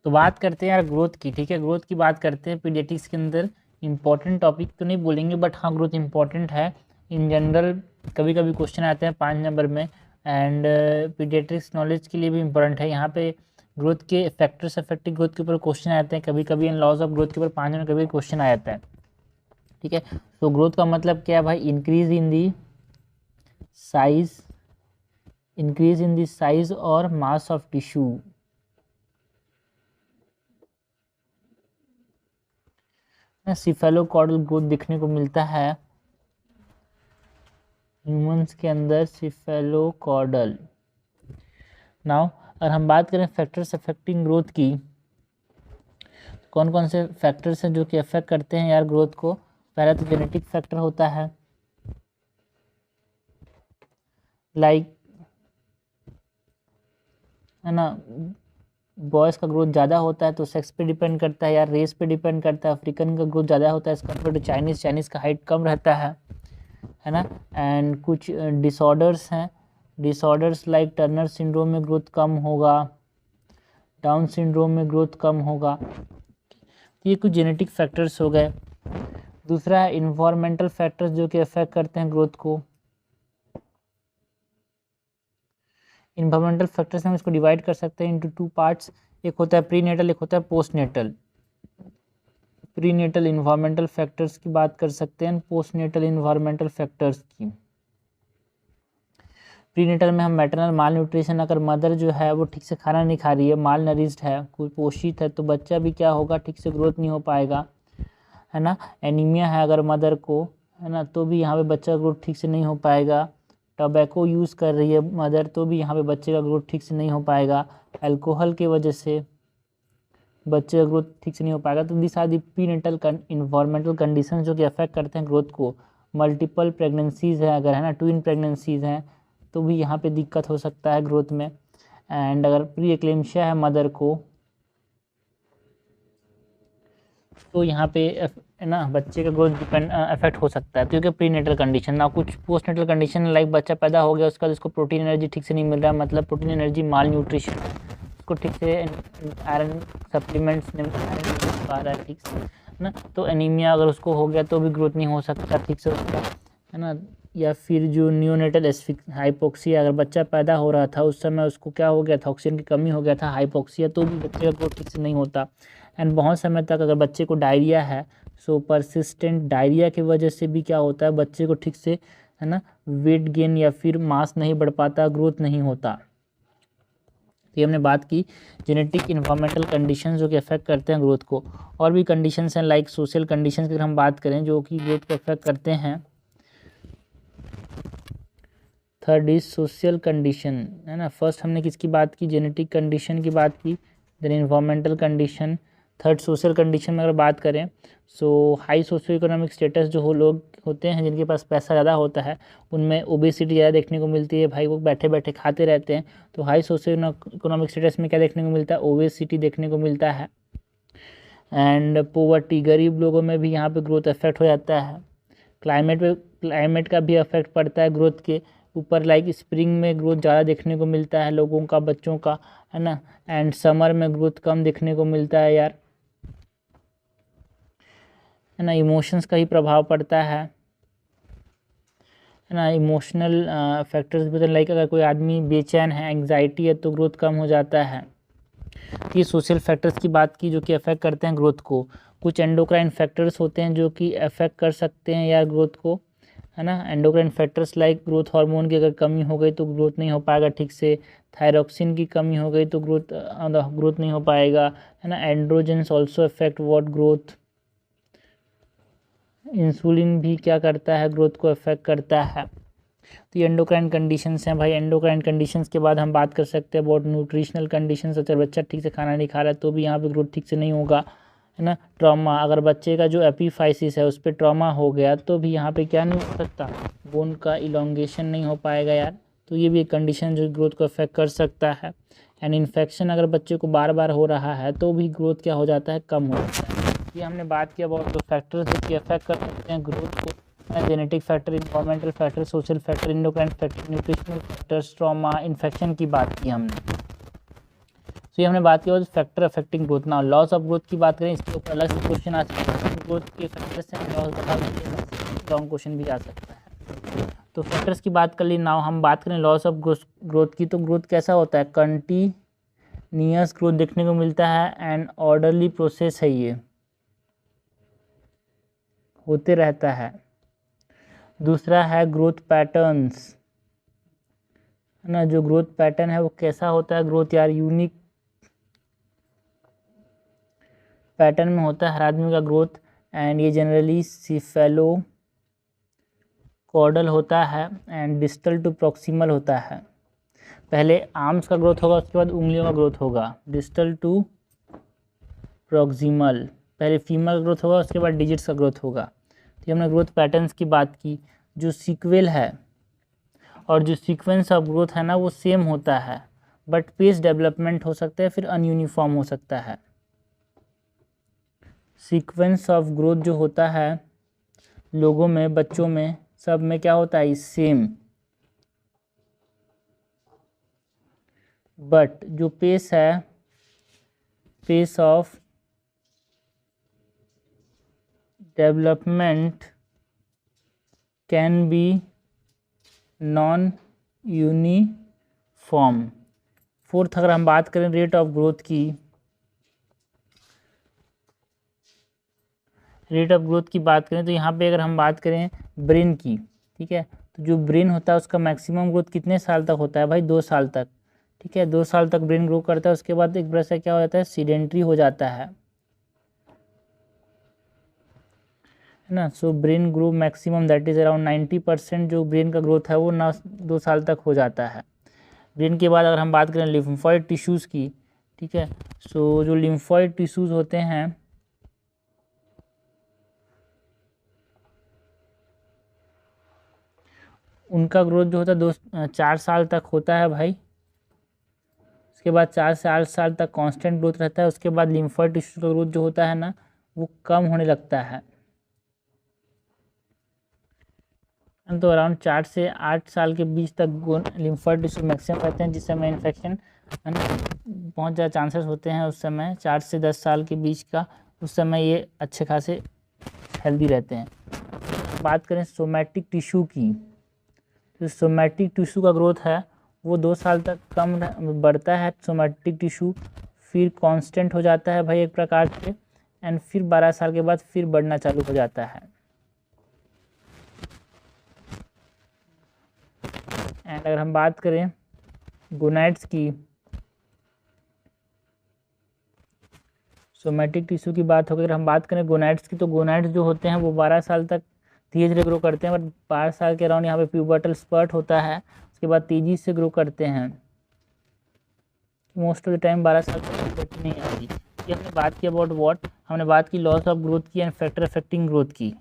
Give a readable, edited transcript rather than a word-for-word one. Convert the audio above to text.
तो बात करते हैं यार ग्रोथ की, ठीक है, ग्रोथ की बात करते हैं पीडियाट्रिक्स के अंदर। इंपॉर्टेंट टॉपिक तो नहीं बोलेंगे बट हाँ ग्रोथ इंपॉर्टेंट है इन जनरल। कभी कभी क्वेश्चन आते हैं 5 नंबर में, एंड पीडियाट्रिक्स नॉलेज के लिए भी इम्पोर्टेंट है। यहाँ पे ग्रोथ के फैक्टर्स अफेक्टिंग ग्रोथ के ऊपर क्वेश्चन आते हैं कभी कभी, एंड लॉज ऑफ ग्रोथ के ऊपर 5 नंबर कभी क्वेश्चन आ जाता है, ठीक है। तो ग्रोथ का मतलब क्या है भाई? Increase in the size, increase in the size और मास ऑफ टिश्यू। सिफेलोकॉर्डल ग्रोथ देखने को मिलता है ह्यूमंस के अंदर, सिफेलोकॉर्डल। नाउ अगर हम बात करें फैक्टर्स अफेक्टिंग ग्रोथ की, कौन कौन से फैक्टर्स हैं जो कि अफेक्ट करते हैं यार ग्रोथ को? पहला तो जेनेटिक फैक्टर होता है, लाइक है ना, बॉयज़ का ग्रोथ ज़्यादा होता है तो सेक्स पे डिपेंड करता है यार, रेस पे डिपेंड करता है। अफ्रीकन का ग्रोथ ज़्यादा होता है as compare to Chinese, Chinese का हाइट कम रहता है ना। एंड कुछ डिसऑर्डर्स हैं, डिसऑर्डर्स लाइक टर्नर सिंड्रोम में ग्रोथ कम होगा, डाउन सिंड्रोम में ग्रोथ कम होगा। ये कुछ जेनेटिक फैक्टर्स हो गए। दूसरा है इन्वायरमेंटल फैक्टर्स जो कि अफेक्ट करते हैं ग्रोथ को। इन्वायरमेंटल फैक्टर्स हम इसको डिवाइड कर सकते हैं इनटू 2 पार्ट्स, एक होता है प्री नेटल, एक होता है postnatal. Prenatal environmental factors की बात कर सकते हैं, पोस्ट नेटल इन्वायरमेंटल फैक्टर्स की। प्री नेटल में हम मैटरनल माल न्यूट्रिशन, अगर मदर जो है वो ठीक से खाना नहीं खा रही है, माल नरिश्ड है, कुपोषित है, तो बच्चा भी क्या होगा, ठीक से ग्रोथ नहीं हो पाएगा, है ना। एनीमिया है अगर मदर को, है ना, तो भी यहाँ पे बच्चा ग्रोथ ठीक से नहीं हो पाएगा। टोबैको यूज़ कर रही है मदर, तो भी यहाँ पे बच्चे का ग्रोथ ठीक से नहीं हो पाएगा। अल्कोहल की वजह से बच्चे का ग्रोथ ठीक से नहीं हो पाएगा। तो this are the prenatal environmental condition जो कि अफेक्ट करते हैं ग्रोथ को। मल्टीपल प्रेगनेंसीज है अगर, है ना, ट्विन प्रेगनेंसीज हैं, तो भी यहाँ पे दिक्कत हो सकता है ग्रोथ में। एंड अगर प्री एक्लेम्शिया है मदर को, तो यहाँ पे है ना बच्चे का ग्रोथ डिपेंड अफेक्ट हो सकता है, क्योंकि प्री नेटल कंडीशन। ना कुछ पोस्ट नेटल कंडीशन लाइक बच्चा पैदा हो गया उसका उसको प्रोटीन एनर्जी ठीक से नहीं मिल रहा, मतलब प्रोटीन एनर्जी माल न्यूट्रिशन, उसको ठीक से आयरन सप्लीमेंट्स नहीं पा रहा है ठीक से, है ना। तो एनीमिया अगर उसको हो गया तो भी ग्रोथ नहीं हो सकता ठीक से उसका, है ना। या फिर जो नियोनेटल हाइपोक्सिया, अगर बच्चा पैदा हो रहा था उस समय उसको क्या हो गया था, ऑक्सीजन की कमी हो गया था, हाइपोक्सिया, तो भी बच्चे का ग्रोथ ठीक से नहीं होता। एंड बहुत समय तक अगर बच्चे को डायरिया है, सो परसिस्टेंट डायरिया की वजह से भी क्या होता है, बच्चे को ठीक से, है ना, वेट गेन या फिर मास नहीं बढ़ पाता, ग्रोथ नहीं होता। तो ये हमने बात की जेनेटिक इन्वायरमेंटल कंडीशन जो कि अफेक्ट करते हैं ग्रोथ को। और भी कंडीशंस हैं लाइक सोशल कंडीशंस की अगर हम बात करें जो कि ग्रोथ को अफेक्ट करते हैं। थर्ड इज सोशल कंडीशन, है ना। फर्स्ट हमने किसकी बात की, जेनेटिक कंडीशन की बात की, then environmental condition. Third social condition में अगर बात करें, so high socio economic status जो लोग होते हैं जिनके पास पैसा ज़्यादा होता है उनमें ओबेसिटी ज़्यादा देखने को मिलती है भाई, वो बैठे बैठे खाते रहते हैं। तो हाई सोशो इकोनॉमिक स्टेटस में क्या देखने को मिलता है, ओबेसिटी देखने को मिलता है। एंड पोवर्टी, गरीब लोगों में भी यहाँ पे ग्रोथ अफेक्ट हो जाता है। क्लाइमेट का भी अफेक्ट पड़ता है ग्रोथ के ऊपर, लाइक स्प्रिंग में ग्रोथ ज़्यादा देखने को मिलता है लोगों का, बच्चों का, है ना। एंड समर में ग्रोथ कम देखने को मिलता है यार, है ना। इमोशंस का ही प्रभाव पड़ता है ना। इमोशनल फैक्टर्स भी, लाइक अगर कोई आदमी बेचैन है, एंग्जाइटी है, तो ग्रोथ कम हो जाता है। ये सोशल फैक्टर्स की बात की जो कि अफेक्ट करते हैं ग्रोथ को। कुछ एंडोक्राइन फैक्टर्स होते हैं जो कि अफेक्ट कर सकते हैं यार ग्रोथ को, है ना। Endocrine factors like growth hormone की अगर कमी हो गई तो ग्रोथ नहीं हो पाएगा ठीक से, थायरॉक्सिन की कमी हो गई तो ग्रोथ नहीं हो पाएगा, है ना। Androgens also affect what growth. Insulin भी क्या करता है, ग्रोथ को अफेक्ट करता है। तो ये एंडोक्राइन कंडीशंस हैं भाई। एंडोक्राइन कंडीशंस के बाद हम बात कर सकते हैं अबाउट न्यूट्रिशनल कंडीशंस। अगर बच्चा ठीक से खाना नहीं खा रहा है तो भी यहाँ पे ग्रोथ ठीक से नहीं होगा, है ना। ट्रॉमा, अगर बच्चे का जो एपीफाइसिस है उस पर ट्रॉमा हो गया तो भी यहाँ पे क्या नहीं हो सकता, बोन का इलोंगेशन नहीं हो पाएगा यार। तो ये भी एक कंडीशन जो ग्रोथ को अफेक्ट कर सकता है। एंड इन्फेक्शन अगर बच्चे को बार बार हो रहा है तो भी ग्रोथ क्या हो जाता है, कम हो जाता है। ये हमने बात किया अबाउट द फैक्टर्स जो कि अफेक्ट कर सकते हैं ग्रोथ को, genetic factor, environmental factor, social factor, endocrine factor, nutritional factors, trauma, infection की बात की हमने। तो ये हमने बात की फैक्टर अफेक्टिंग ग्रोथ। ना लॉस ऑफ ग्रोथ की बात करें, इसके ऊपर अलग से क्वेश्चन आ सकता है। ग्रोथ के फैक्टर्स से लॉस बता देंगे, लॉन्ग क्वेश्चन भी आ सकता है। तो फैक्टर्स की बात कर ली। नाउ हम बात करें लॉस ऑफ ग्रोथ की। तो ग्रोथ कैसा होता है? कंटिन्यूअस ग्रोथ देखने को मिलता है एंड ऑर्डरली प्रोसेस है, ये होते रहता है। दूसरा है ग्रोथ पैटर्न्स, है ना। जो ग्रोथ पैटर्न है वो कैसा होता है? ग्रोथ यार यूनिक पैटर्न में होता है हर आदमी का ग्रोथ, एंड ये जनरली सिफेलो कॉर्डल होता है एंड डिस्टल टू प्रॉक्सिमल होता है। पहले आर्म्स का ग्रोथ होगा, उसके बाद उंगलियों का ग्रोथ होगा, डिस्टल टू प्रॉक्सिमल। पहले फीमर का ग्रोथ होगा, उसके बाद डिजिट्स का ग्रोथ होगा। तो हमने ग्रोथ पैटर्न्स की बात की। जो सीक्वल है और जो सीक्वेंस ऑफ ग्रोथ है ना, वो सेम होता है, बट पेस डेवलपमेंट हो सकता है, फिर अनयूनिफॉर्म हो सकता है। सीक्वेंस ऑफ ग्रोथ जो होता है लोगों में, बच्चों में, सब में क्या होता है? सेम, बट जो पेस है, pace of development can be non uniform. Fourth, अगर हम बात करें रेट ऑफ ग्रोथ की, रेट ऑफ ग्रोथ की बात करें तो यहाँ पे अगर हम बात करें ब्रेन की, ठीक है, तो जो ब्रेन होता है उसका मैक्सिमम ग्रोथ कितने साल तक होता है भाई? 2 साल तक, ठीक है। 2 साल तक ब्रेन ग्रो करता है, उसके बाद एक तरह से क्या हो जाता है? सीडेंट्री हो जाता है ना। So brain grow maximum that is around 90% जो ब्रेन का ग्रोथ है वो 2 साल तक हो जाता है। ब्रेन के बाद अगर हम बात करें लिम्फॉइड टिश्यूज़ की, ठीक है, सो जो लिम्फॉइड टिश्यूज़ होते हैं उनका ग्रोथ जो होता है 4 साल तक होता है भाई। उसके बाद 4 से 8 साल तक कांस्टेंट ग्रोथ रहता है। उसके बाद लिम्फॉइड टिश्यू का ग्रोथ जो होता है ना, वो कम होने लगता है। तो अराउंड 4 से 8 साल के बीच तक लिम्फॉइड टिश्यू मैक्सिमम रहते हैं, जिस समय इन्फेक्शन पहुंच जाए चांसेस होते हैं। उस समय 4 से 10 साल के बीच का, उस समय ये अच्छे खासे हेल्दी रहते हैं। बात करें सोमैटिक टिश्यू की, तो सोमैटिक टिश्यू का ग्रोथ है वो 2 साल तक कम बढ़ता है सोमैटिक टिश्यू, फिर कांस्टेंट हो जाता है भाई एक प्रकार से, एंड फिर 12 साल के बाद फिर बढ़ना चालू हो जाता है। एंड अगर हम बात करें गोनाइड्स की, सोमैटिक टिश्यू की बात होगी, अगर हम बात करें गोनाइड्स की, तो गोनाइड्स जो होते हैं वो 12 साल तक धीरे धीरे ग्रो करते हैं, बट 12 साल के अराउंड यहाँ पे प्यूबर्टल स्पर्ट होता है, उसके बाद तेज़ी से ग्रो करते हैं। मोस्ट ऑफ द टाइम 12 साल तक प्यूबर्टी नहीं आती। ये हमने बात की अबाउट व्हाट, हमने बात की लॉस ऑफ ग्रोथ की एंड फैक्टर अफेक्टिंग ग्रोथ की।